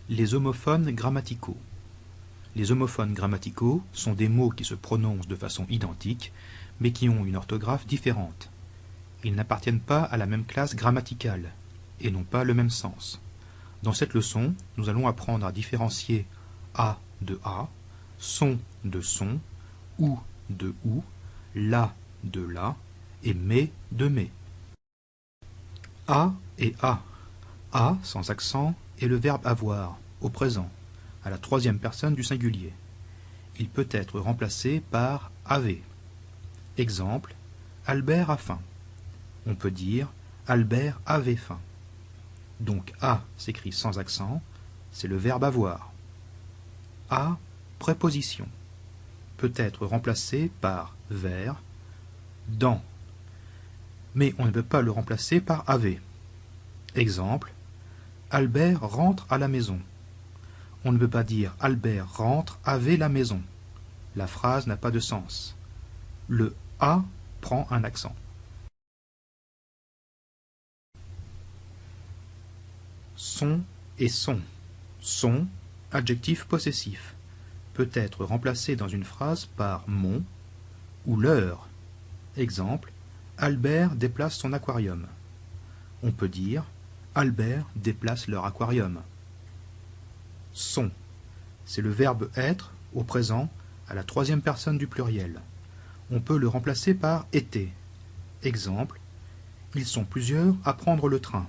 Les homophones grammaticaux. Les homophones grammaticaux sont des mots qui se prononcent de façon identique, mais qui ont une orthographe différente. Ils n'appartiennent pas à la même classe grammaticale, et n'ont pas le même sens. Dans cette leçon, nous allons apprendre à différencier a de a, son de son, ou de ou, la de la, et mais de mais. A et a. A, sans accent, est le verbe avoir, au présent, à la troisième personne du singulier. Il peut être remplacé par avait. Exemple, Albert a faim. On peut dire Albert avait faim. Donc a s'écrit sans accent, c'est le verbe avoir. A, préposition, peut être remplacé par vers, dans. Mais on ne peut pas le remplacer par avait. Exemple, Albert rentre à la maison. On ne peut pas dire Albert rentre avait la maison. La phrase n'a pas de sens. Le a prend un accent. Son et son. Son, adjectif possessif, peut être remplacé dans une phrase par mon ou leur. Exemple, Albert déplace son aquarium. On peut dire Albert déplace leur aquarium. Sont, c'est le verbe être au présent à la troisième personne du pluriel. On peut le remplacer par était. Exemple, ils sont plusieurs à prendre le train.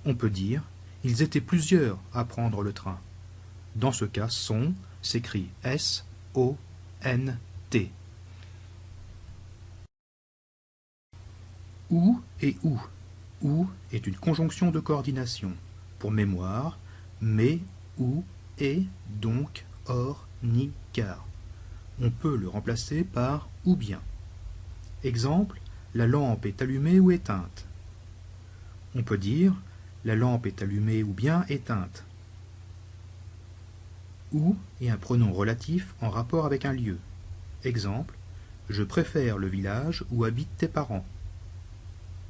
On peut dire ils étaient plusieurs à prendre le train. Dans ce cas, sont s'écrit S-O-N-T. Ou et ou. Ou est une conjonction de coordination. Pour mémoire, mais, ou, et, donc, or, ni, car. On peut le remplacer par ou bien. Exemple, la lampe est allumée ou éteinte. On peut dire la lampe est allumée ou bien éteinte. Ou est un pronom relatif en rapport avec un lieu. Exemple, je préfère le village où habitent tes parents.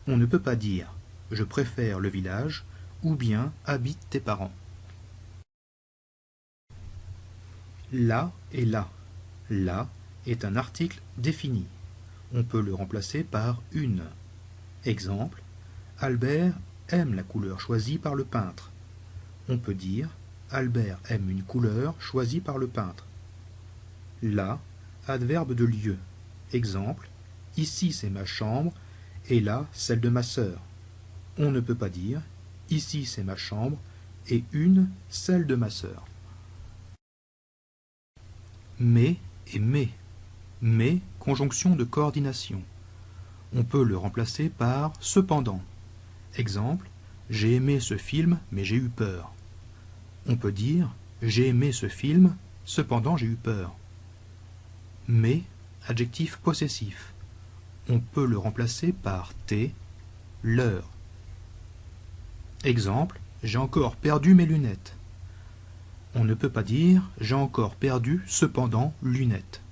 On ne peut pas dire je préfère le village ou bien habitent tes parents. La et la. La est un article défini. On peut le remplacer par une. Exemple, Albert aime la couleur choisie par le peintre. On peut dire Albert aime une couleur choisie par le peintre. La, adverbe de lieu. Exemple, ici c'est ma chambre et là celle de ma sœur. On ne peut pas dire ici c'est ma chambre et une celle de ma sœur. Mais et mais. Mais, conjonction de coordination. On peut le remplacer par cependant. Exemple, j'ai aimé ce film mais j'ai eu peur. On peut dire j'ai aimé ce film, cependant j'ai eu peur. Mais, adjectif possessif. On peut le remplacer par t, leur. Exemple, j'ai encore perdu mes lunettes. On ne peut pas dire j'ai encore perdu cependant lunettes.